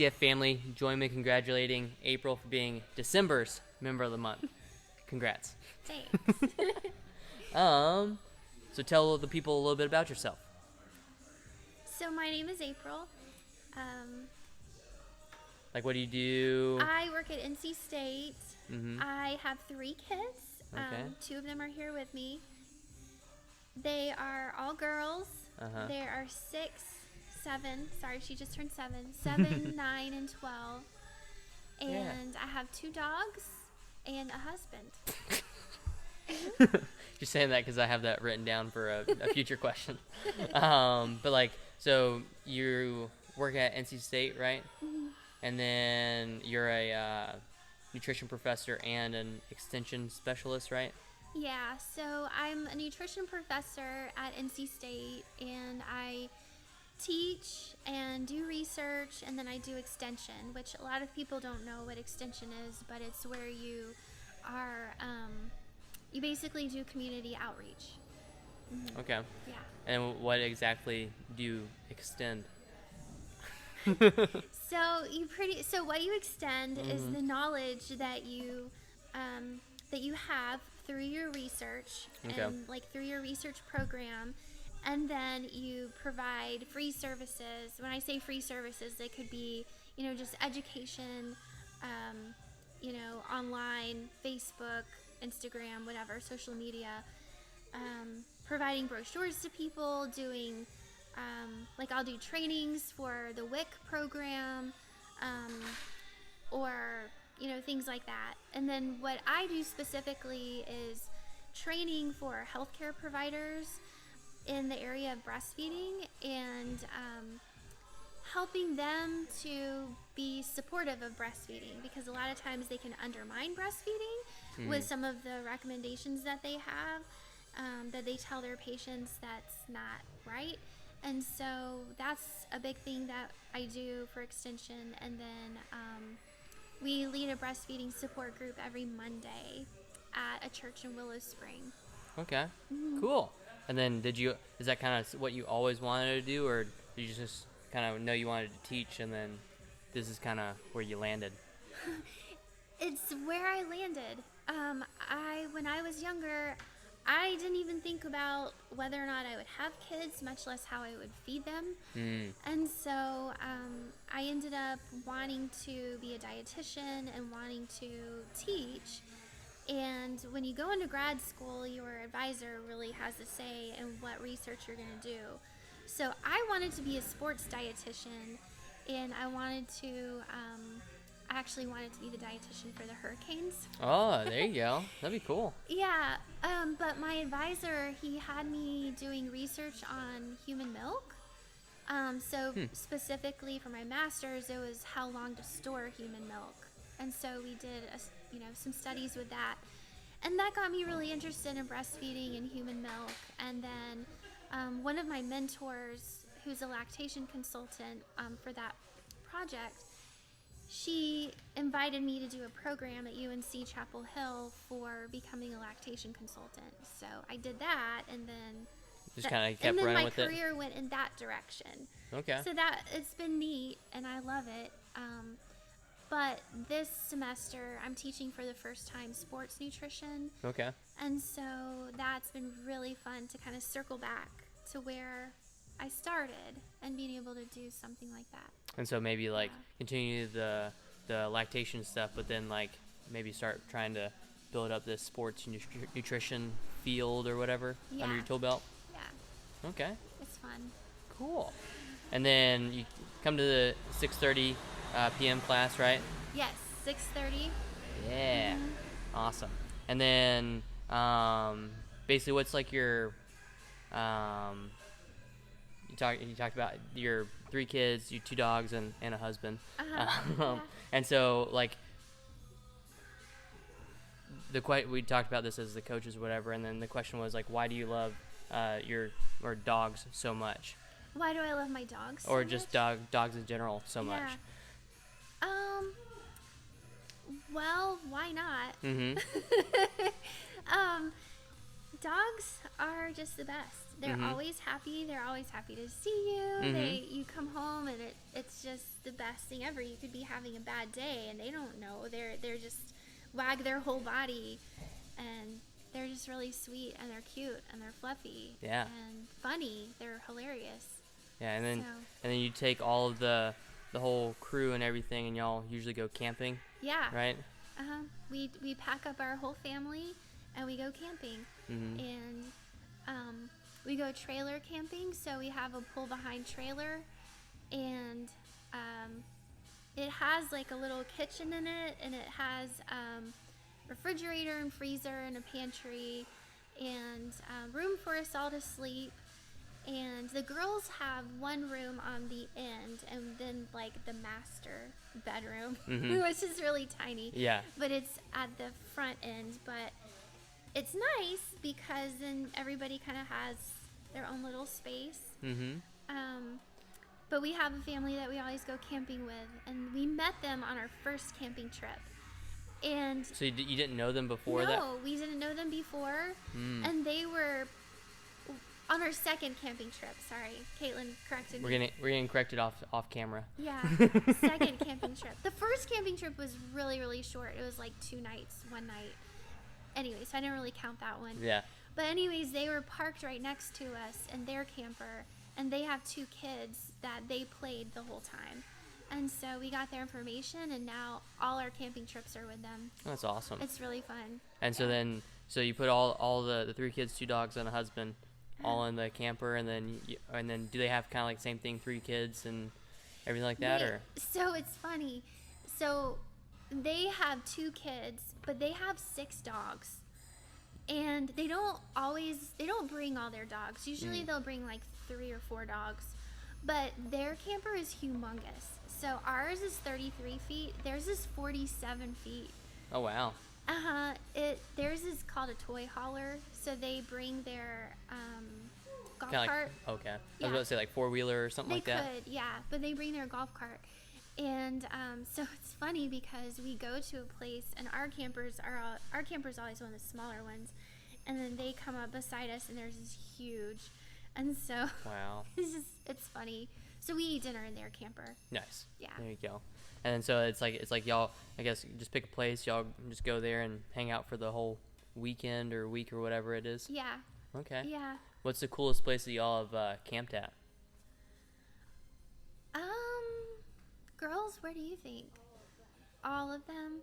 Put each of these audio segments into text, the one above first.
ICF family, join me congratulating April for being December's Member of the Month. Congrats. Thanks. So tell the people a little bit about yourself. So my name is April. Like, what do you do? I work at NC State. Mm-hmm. I have 3 kids. Okay. 2 of them are here with me. They are all girls. Uh-huh. There are 6, 7. Sorry, she just turned 7. 7, 9, and 12. And I have 2 dogs and a husband. You're saying that because I have that written down for a future question. But like, so you work at NC State, right? Mm-hmm. And then you're a nutrition professor and an extension specialist, right? Yeah, so I'm a nutrition professor at NC State, and I teach and do research, and then I do extension, which a lot of people don't know what extension is, but it's where you are, you basically do community outreach. Mm-hmm. Okay. Yeah. And what exactly do you extend? So what you extend is the knowledge that you have through your research and like through your research program, and then you provide free services. When I say free services, they could be, just education, online, Facebook, Instagram, whatever, social media, providing brochures to people, doing like I'll do trainings for the WIC program, or things like that. And then what I do specifically is training for healthcare providers in the area of breastfeeding, and helping them to be supportive of breastfeeding, because a lot of times they can undermine breastfeeding with some of the recommendations that they have, that they tell their patients that's not right. And so that's a big thing that I do for extension. And then we lead a breastfeeding support group every Monday at a church in Willow Spring. Okay. Cool. And then is that kind of what you always wanted to do, or did you just kind of know you wanted to teach, and then this is kind of where you landed? It's where I landed. When I was younger, I didn't even think about whether or not I would have kids, much less how I would feed them. And so I ended up wanting to be a dietitian and wanting to teach. And when you go into grad school, your advisor really has a say in what research you're going to do. So I wanted to be a sports dietitian, and I actually wanted to be the dietitian for the Hurricanes. Oh, there you go. That'd be cool. Yeah, but my advisor, he had me doing research on human milk. Specifically for my master's, it was how long to store human milk. And so we did, some studies with that. And that got me really interested in breastfeeding and human milk. And then one of my mentors, who's a lactation consultant for that project, she invited me to do a program at UNC Chapel Hill for becoming a lactation consultant. So I did that, and then just kind of kept running with it. And then my career went in that direction. Okay. So it's been neat, and I love it. But this semester, I'm teaching for the first time sports nutrition. Okay. And so that's been really fun to kind of circle back to where I started and being able to do something like that. And so maybe continue the lactation stuff, but then maybe start trying to build up this sports nutrition field or whatever under your tool belt. Yeah. Okay. It's fun. Cool. And then you come to the 6:30 p.m. class, right? Yes, 6:30. Yeah. Awesome. And then basically, what's your you talked about your 3 kids, your 2 dogs, and a husband. Yeah. And so we talked about this as the coaches or whatever, and then the question was why do you love your dogs so much? Why do I love my dogs so or just much? Dogs in general so much? Well, why not? Mm-hmm. Dogs are just the best. They're Mhm. always happy. They're always happy to see you. Mhm. You come home and it's just the best thing ever. You could be having a bad day and they don't know. They're just wag their whole body, and they're just really sweet, and they're cute, and they're fluffy, Yeah. and funny. They're hilarious. Yeah, and then So- and then you take all of the whole crew and everything, and y'all usually go camping, Yeah. right? We pack up our whole family and we go camping. Mhm. And we go trailer camping, so we have a pull behind trailer, and it has like a little kitchen in it, and it has refrigerator and freezer and a pantry, and room for us all to sleep. And the girls have one room on the end, and then like the master bedroom, Mhm. which is really tiny. Yeah. But it's at the front end. But it's nice because then everybody kind of has their own little space. Mhm. But we have a family that we always go camping with, and we met them on our first camping trip. And So you didn't know them before no, that? we didn't know them before, Mm. and they were on our second camping trip. Sorry, Caitlin corrected me. We're getting corrected off camera. Yeah, second camping trip. The first camping trip was really, really short. It was like 2 nights, 1 night. Anyway, so I didn't really count that one. Yeah. But anyways, they were parked right next to us in their camper, and they have 2 kids that they played the whole time. And so we got their information, and now all our camping trips are with them. That's awesome. It's really fun. And so yeah. then you put all the 3 kids, 2 dogs, and a husband all in the camper, and then do they have kind of like same thing, 3 kids and everything like that, or? So it's funny. So they have 2 kids, but they have 6 dogs. And they don't bring all their dogs. Usually they'll bring like 3 or 4 dogs. But their camper is humongous. So ours is 33 feet. Theirs is 47 feet. Oh wow. Theirs is called a toy hauler. So they bring their golf Kind of cart. like, okay. I Yeah. was about to say like 4-wheeler or something They like that. could, yeah, but they bring their golf cart. And so it's funny because we go to a place, and our camper's always one of the smaller ones, and then they come up beside us, and theirs is huge, and so Wow. it's funny. So we eat dinner in their camper. Nice. Yeah. There you go. And then so it's like y'all, I guess, just pick a place, y'all just go there and hang out for the whole weekend or week or whatever it is. Yeah, Okay. yeah. What's the coolest place that y'all have camped at? Girls, where do you think? All of them.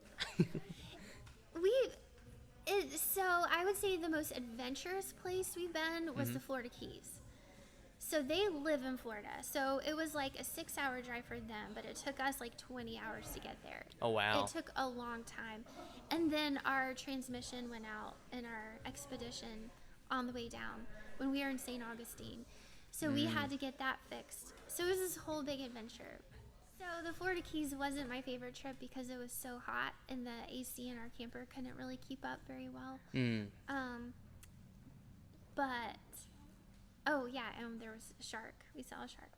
So I would say the most adventurous place we've been was the Florida Keys. So they live in Florida. So it was like a 6-hour drive for them, but it took us like 20 hours to get there. Oh wow. It took a long time. And then our transmission went out in our expedition on the way down when we were in St. Augustine. So we had to get that fixed. So it was this whole big adventure. So the Florida Keys wasn't my favorite trip because it was so hot and the AC in our camper couldn't really keep up very well. But there was a shark. We saw a shark.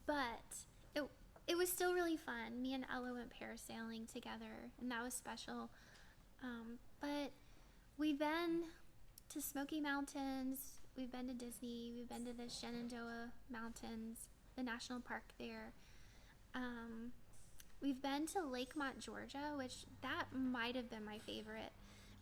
But it was still really fun. Me and Ella went parasailing together, and that was special. But we've been to Smoky Mountains. We've been to Disney. We've been to the Shenandoah Mountains, the national park there. We've been to Lakemont, Georgia, which that might have been my favorite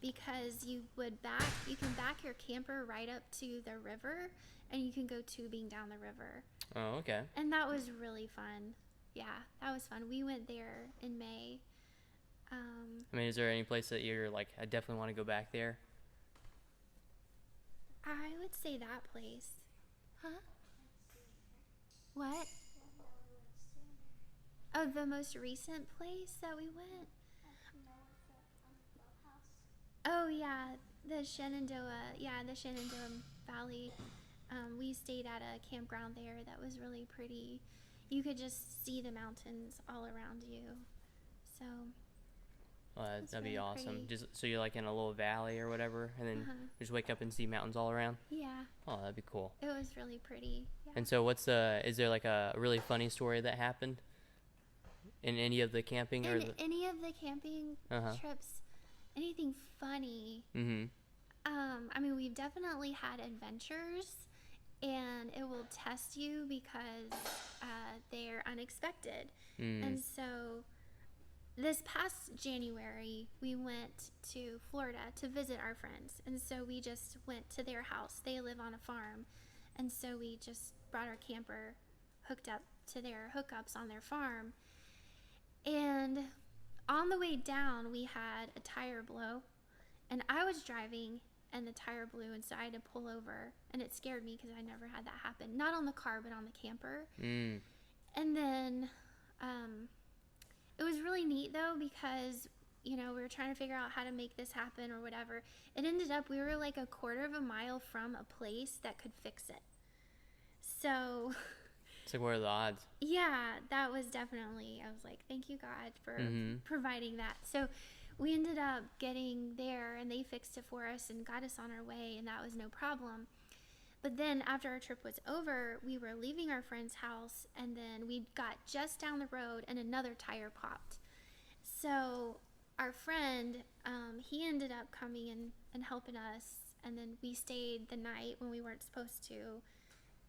because you can back your camper right up to the river, and you can go tubing down the river. Oh, okay. And that was really fun. Yeah, that was fun. We went there in May. I mean, is there any place that you're like, I definitely want to go back there? I would say that place. Huh? What? Oh, the most recent place that we went? Oh, yeah, the Shenandoah Valley. We stayed at a campground there that was really pretty. You could just see the mountains all around you. So, That'd be really awesome. pretty. Just so you're like in a little valley or whatever, and then just wake up and see mountains all around. yeah, Oh, that'd be cool. it was really pretty. Yeah. And so, is there like a really funny story that happened in any of the camping or In the? any of the camping Uh-huh. trips, anything funny? Mm-hmm. I mean, we've definitely had adventures, and it will test you because they're unexpected. And so this past January, we went to Florida to visit our friends. And so we just went to their house. They live on a farm. And so we just brought our camper hooked up to their hookups on their farm. And on the way down, we had a tire blow. And I was driving, and the tire blew, and so I had to pull over. And it scared me because I never had that happen. Not on the car, but on the camper. And then it was really neat, though, because, you know, we were trying to figure out how to make this happen or whatever. It ended up we were like a quarter of a mile from a place that could fix it. So It's like, what are the odds? yeah, that was definitely, I was like, thank you, God, for providing that. So we ended up getting there, and they fixed it for us and got us on our way, and that was no problem. But then after our trip was over, we were leaving our friend's house, and then we got just down the road, and another tire popped. So our friend, he ended up coming and helping us, and then we stayed the night when we weren't supposed to,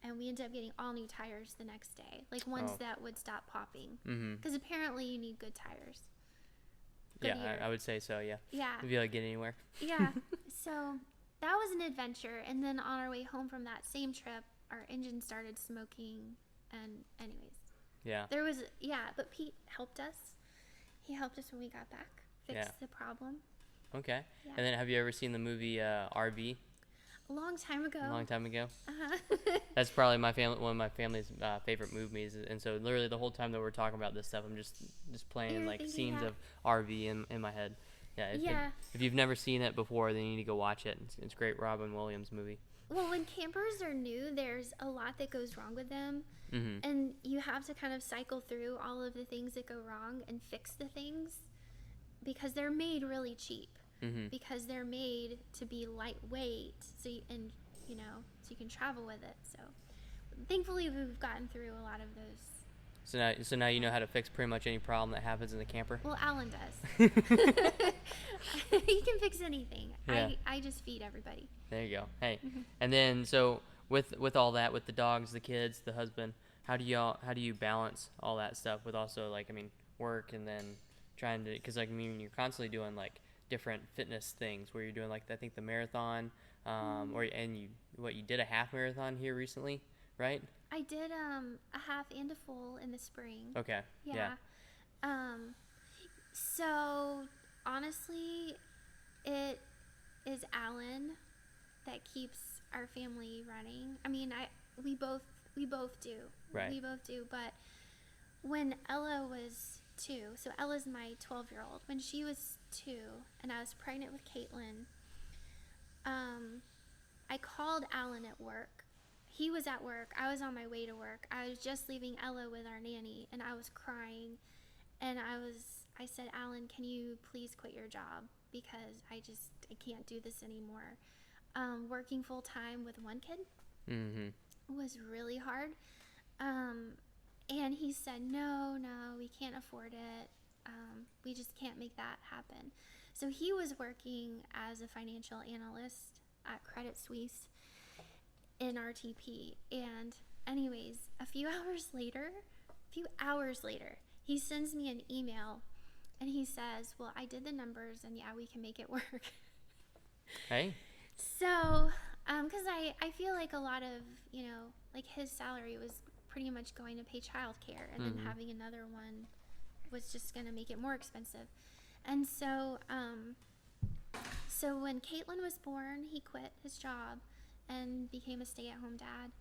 and we ended up getting all new tires the next day, like ones that would stop popping. Because apparently you need good tires. Yeah, I would say so, yeah. Yeah. If you like get anywhere. Yeah. So that was an adventure. And then on our way home from that same trip, our engine started smoking. And anyways. Yeah. There was, but Pete helped us. He helped us when we got back. Fixed the problem. Okay. Yeah. And then have you ever seen the movie RV? A long time ago. A long time ago. Uh-huh. That's probably one of my family's favorite movies, and so literally the whole time that we're talking about this stuff, I'm just playing You're like thinking scenes that. of RV in my head. Yeah. If you've never seen it before, then you need to go watch it. It's a great Robin Williams movie. Well, when campers are new, there's a lot that goes wrong with them. And you have to kind of cycle through all of the things that go wrong and fix the things because they're made really cheap. Because they're made to be lightweight, so you can travel with it. So thankfully we've gotten through a lot of those. So now you know how to fix pretty much any problem that happens in the camper. Well, Alan does. He can fix anything. Yeah. I just feed everybody. There you go. Hey, and then so with all that, with the dogs, the kids, the husband, how do you balance all that stuff with also work and then trying to, because you're constantly doing like different fitness things where you're doing like I think the marathon, you did a half marathon here recently, right? I did a half and a full in the spring. Okay. Yeah. So honestly, it is Alan that keeps our family running. I mean, we both do. Right. We both do. But when Ella was 2, so Ella's my 12-year-old. When she was 2, and I was pregnant with Caitlin, I called Alan at work. He was at work. I was on my way to work. I was just leaving Ella with our nanny, and I was crying. And I said, Alan, can you please quit your job? Because I can't do this anymore. Working full time with one kid was really hard. And he said, no, we can't afford it. We just can't make that happen. So he was working as a financial analyst at Credit Suisse in RTP. And anyways, a few hours later, he sends me an email and he says, well, I did the numbers and yeah, we can make it work. Hey. So, because I feel like a lot of, like his salary was pretty much going to pay childcare, and then having another one was just going to make it more expensive. And so, so when Caitlin was born, he quit his job and became a stay-at-home dad.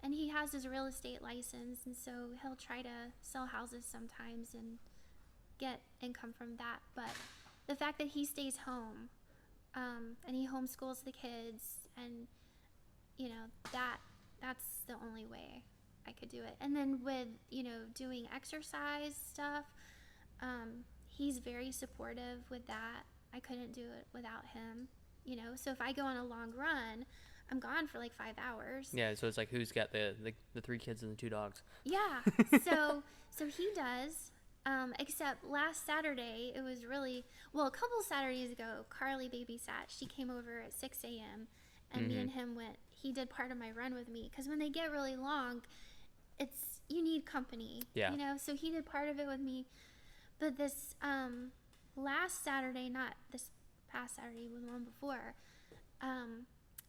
And he has his real estate license, and so he'll try to sell houses sometimes and get income from that. But the fact that he stays home, and he homeschools the kids, and that's the only way I could do it. And then with doing exercise stuff, he's very supportive with that. I couldn't do it without him. So if I go on a long run, I'm gone for like 5 hours. Yeah, so it's like who's got the 3 kids and the 2 dogs? Yeah. So he does, except last Saturday, it was really, well, a couple Saturdays ago, Carly babysat. She came over at 6 a.m. and me and him went, he did part of my run with me. Because when they get really long, you need company, Yeah. you know? So he did part of it with me. But this last Saturday, not this past Saturday, but the one before,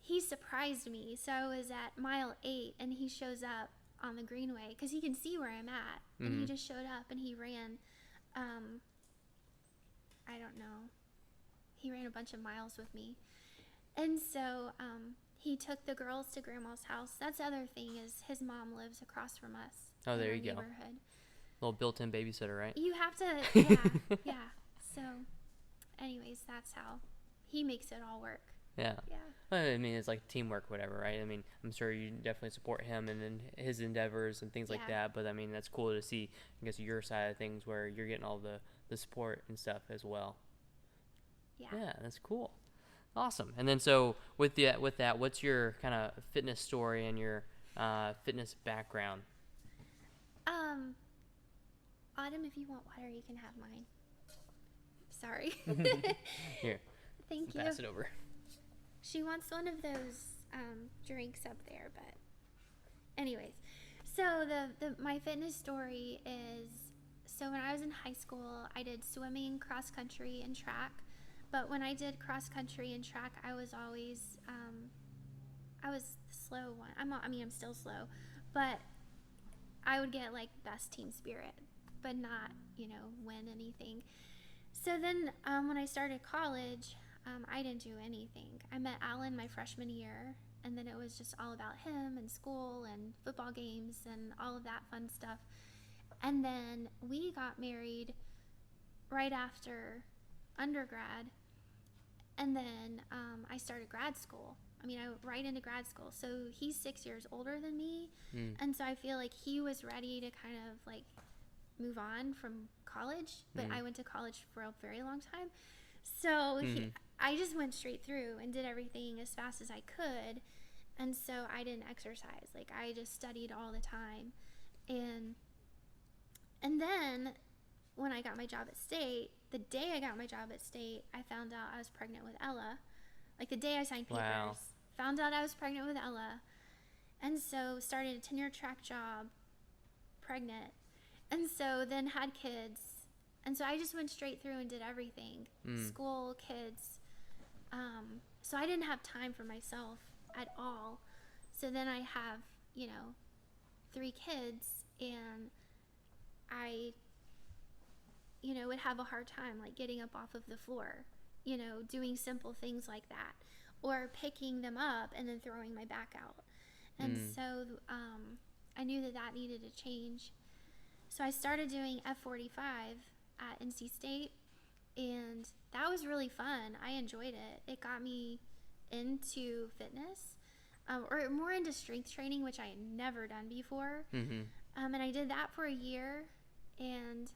he surprised me. So I was at mile 8 and he shows up on the greenway because he can see where I'm at. And he just showed up and he ran, I don't know, he ran a bunch of miles with me. And so he took the girls to Grandma's house. That's the other thing is his mom lives across from us. Oh, there in you our go. neighborhood. Little built-in babysitter, right? You have to, yeah, yeah. So, anyways, that's how he makes it all work. Yeah. Yeah. I mean, it's like teamwork, whatever, right? I mean, I'm sure you definitely support him and in his endeavors and things like Yeah. that. But I mean, that's cool to see, I guess, your side of things where you're getting all the support and stuff as well. Yeah. Yeah, that's cool. Awesome. And then so with that, what's your kind of fitness story and your fitness background? Autumn, if you want water, you can have mine. Sorry. Here, Thank you. pass it over. She wants one of those drinks up there, but anyways. So my fitness story is, so when I was in high school, I did swimming, cross country, and track. But when I did cross country and track, I was always I was the slow one. I'm still slow, but I would get like best team spirit, but not, win anything. So then when I started college, I didn't do anything. I met Alan my freshman year, and then it was just all about him and school and football games and all of that fun stuff. And then we got married right after undergrad, and then I started grad school. I went right into grad school. So he's 6 years older than me, and so I feel like he was ready to kind of like move on from college, but I went to college for a very long time. So I just went straight through and did everything as fast as I could, and so I didn't exercise. Like, I just studied all the time, and then when I got my job at State, the day I got my job at State, I found out I was pregnant with Ella. Like, the day I signed papers. Wow. Found out I was pregnant with Ella, and so started a 10-year track job, pregnant, and so then had kids, and so I just went straight through and did everything, school, kids, so I didn't have time for myself at all. So then I have 3 kids, and I would have a hard time like getting up off of the floor, doing simple things like that, or picking them up and then throwing my back out. And so I knew that needed to change. So I started doing F45 at NC State, and that was really fun. I enjoyed it. It got me into fitness, or more into strength training, which I had never done before. And I did that for a year, and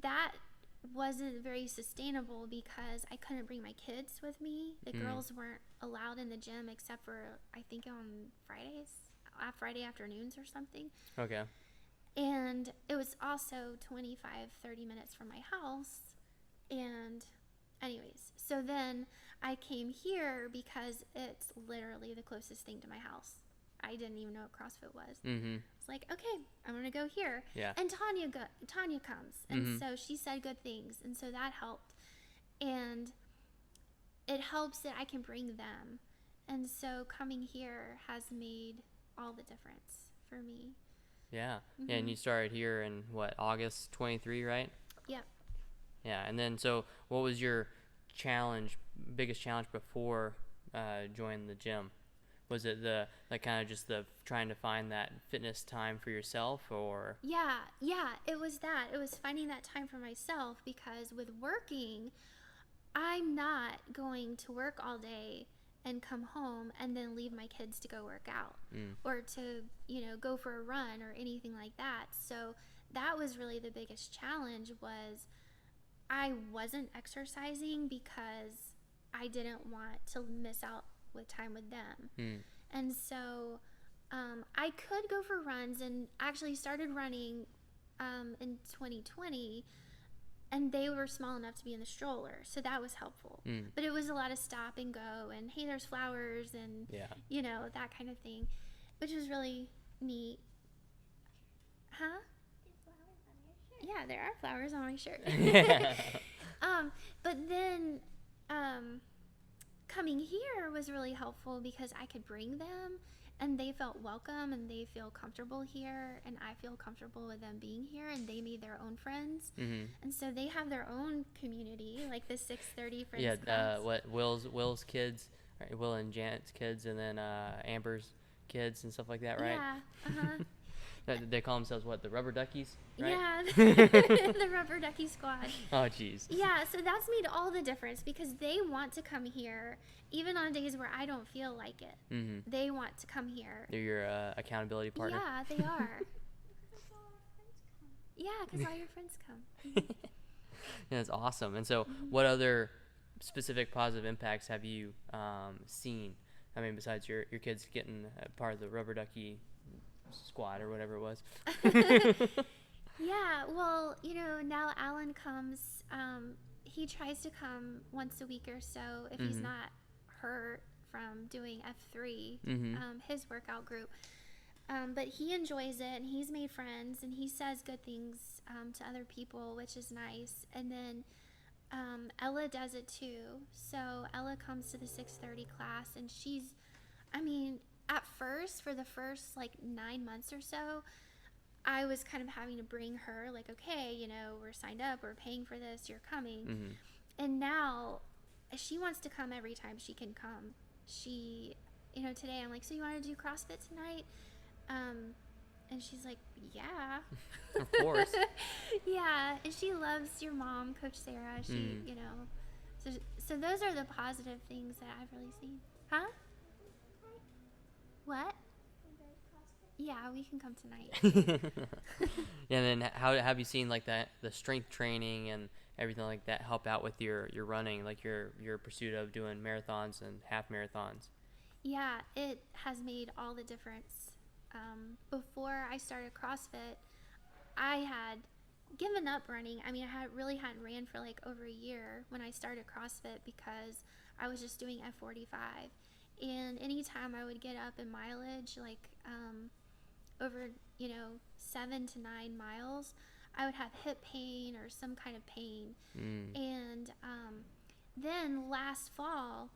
that wasn't very sustainable because I couldn't bring my kids with me. The girls weren't allowed in the gym except for, I think, on Friday afternoons or something. Okay. And it was also 25-30 minutes from my house. And anyways, so then I came here because it's literally the closest thing to my house. I didn't even know what CrossFit was. It's like, okay, I'm gonna go here. Yeah. And Tanya comes, and so she said good things, and so that helped. And it helps that I can bring them, and so coming here has made all the difference for me. Yeah. Yeah, and you started here in August 23, right? Yep. Yeah, and then so what was your biggest challenge before joining the gym? Was it the trying to find that fitness time for yourself, or? Yeah, it was that. It was finding that time for myself, because with working, I'm not going to work all day and come home and then leave my kids to go work out or to, go for a run or anything like that. So that was really the biggest challenge, was I wasn't exercising because I didn't want to miss out with time with them. And so I could go for runs, and actually started running in 2020, and they were small enough to be in the stroller, so that was helpful. But it was a lot of stop and go, and hey, there's flowers, and you know, that kind of thing, which was really neat. Huh? Yeah, there are flowers on my shirt. But then coming here was really helpful because I could bring them, and they felt welcome, and they feel comfortable here, and I feel comfortable with them being here, and they made their own friends. And so they have their own community, like the 6:30 friends class. What Will's kids, right? Will and Janet's kids, and then Amber's kids and stuff like that, right? Yeah. They call themselves what, the Rubber Duckies, right? Yeah, the Rubber Ducky Squad. Oh, jeez. Yeah, so that's made all the difference because they want to come here, even on days where I don't feel like it. They want to come here. They're your accountability partner. Yeah, they are. Yeah, because all your friends come. Yeah, that's awesome. And so, what other specific positive impacts have you seen? I mean, besides your kids getting part of the Rubber Ducky Squad or whatever it was. Yeah, well, you know, now Alan comes, he tries to come once a week or so if he's not hurt from doing F3, his workout group. But he enjoys it, and he's made friends, and he says good things to other people, which is nice. And then Ella does it too. So Ella comes to the 6:30 class, and she's, I mean, at first, for the first like 9 months or so, I was kind of having to bring her, like, okay, you know, we're signed up, we're paying for this, you're coming. And now she wants to come every time she can come. She, you know, today I'm like, so you want to do CrossFit tonight? And she's like, yeah. Of course. Yeah, and she loves your mom, Coach Sarah. She, you know, so those are the positive things that I've really seen. Huh? What? Yeah, we can come tonight. Yeah, and then how have you seen like the strength training and everything like that help out with your running, like your pursuit of doing marathons and half marathons? Yeah, it has made all the difference. Before I started CrossFit, I had given up running. I mean, I really hadn't ran for like over a year when I started CrossFit because I was just doing F45. And anytime I would get up in mileage, like over, you know, 7 to 9 miles, I would have hip pain or some kind of pain. And then last fall,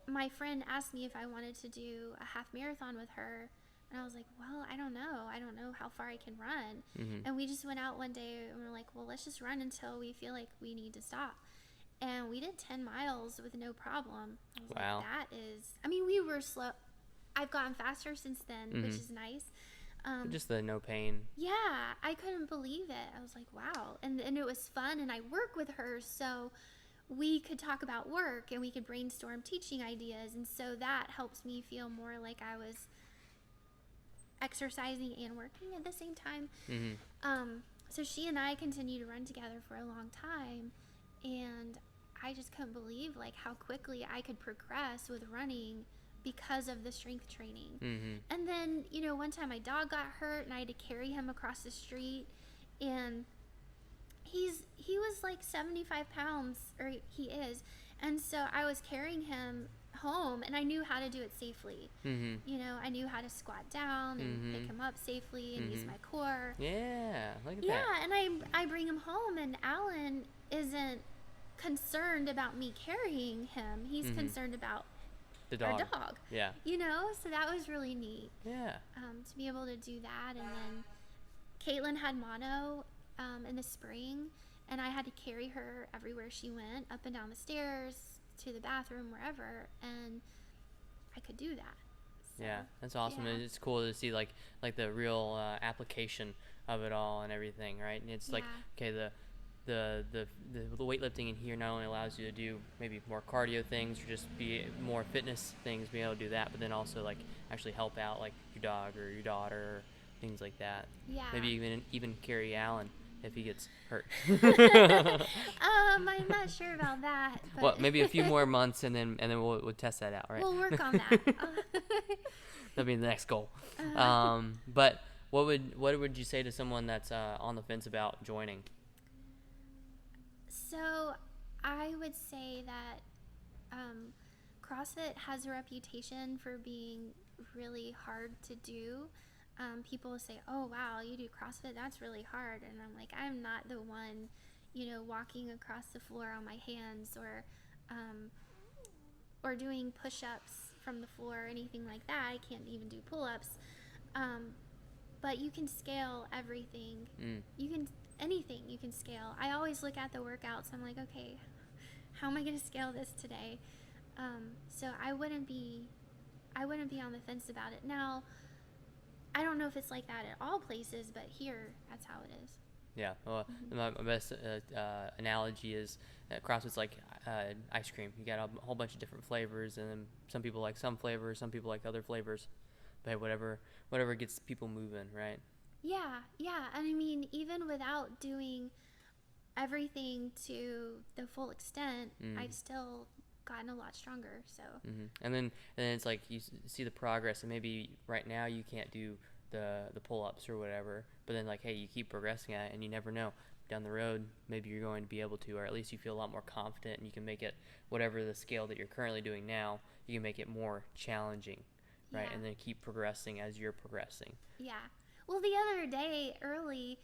my friend asked me if I wanted to do a half marathon with her. And I was like, well, I don't know how far I can run. And we just went out one day and we're like, well, let's just run until we feel like we need to stop. And we did 10 miles with no problem. I was wow. like, that is, I mean, we were slow. I've gotten faster since then, which is nice. Just the no pain. Yeah, I couldn't believe it. I was like, wow. And it was fun. And I work with her, so we could talk about work and we could brainstorm teaching ideas. And so that helps me feel more like I was exercising and working at the same time. So she and I continued to run together for a long time. And I just couldn't believe like how quickly I could progress with running because of the strength training. And then, you know, one time my dog got hurt and I had to carry him across the street, and he was like 75 pounds, or he is, and so I was carrying him home, and I knew how to do it safely. You know, I knew how to squat down and pick him up safely and use my core. Yeah, look at that. Yeah, and I bring him home, and Alan isn't concerned about me carrying him. He's concerned about the dog. our dog. Yeah. You know, so that was really neat. Yeah. To be able to do that. And then Caitlin had mono in the spring, and I had to carry her everywhere she went, up and down the stairs, to the bathroom, wherever, and I could do that. So, yeah, that's awesome. yeah. It's cool to see like the real application of it all and everything, right? And it's like, okay, the weightlifting in here not only allows you to do maybe more cardio things or just be more fitness things, being able to do that, but then also like actually help out like your dog or your daughter or things like that. Yeah. Maybe even carry Alan if he gets hurt. I'm not sure about that. But Well, maybe a few more months and then we'll test that out, right? we'll work on that. That'll be the next goal. But what would you say to someone that's on the fence about joining? So I would say that CrossFit has a reputation for being really hard to do. People say, "Oh wow, you do CrossFit? That's really hard," and I'm like, I'm not the one, walking across the floor on my hands or doing push-ups from the floor or anything like that. I can't even do pull-ups. But you can scale everything. Anything you can scale. I always look at the workouts. I'm like, okay, how am I going to scale this today? So I wouldn't be on the fence about it. Now, I don't know if it's like that at all places, but here, that's how it is. Yeah. Well, my best analogy is that CrossFit's like ice cream. You got a whole bunch of different flavors, and then some people like some flavors, some people like other flavors. But whatever gets people moving, right? Yeah. And I mean, even without doing everything to the full extent, I've still gotten a lot stronger. So. And then it's like you see the progress, and maybe right now you can't do the pull-ups or whatever, but then like, hey, you keep progressing at it, and you never know, down the road maybe you're going to be able to, or at least you feel a lot more confident, and you can make it, whatever the scale that you're currently doing now, you can make it more challenging, right? Yeah. And then keep progressing as you're progressing. Yeah. Well, the other day early,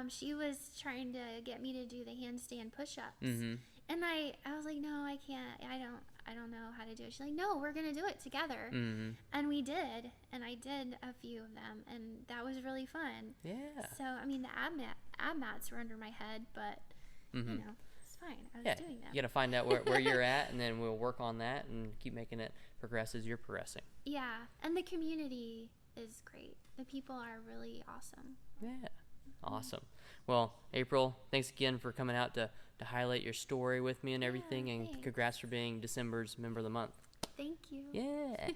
she was trying to get me to do the handstand push-ups, and I was like, no, I can't. I don't know how to do it. She's like, no, we're gonna do it together, and we did, and I did a few of them, and that was really fun. Yeah. So I mean, the ab mats were under my head, but it's fine. I was doing them. You gotta find out where you're at, and then we'll work on that and keep making it progress as you're progressing. Yeah, and the community is great. The people are really awesome. Yeah. Awesome. Well, April, thanks again for coming out to highlight your story with me and everything, and thanks. congrats for being December's Member of the Month. Thank you. Yeah.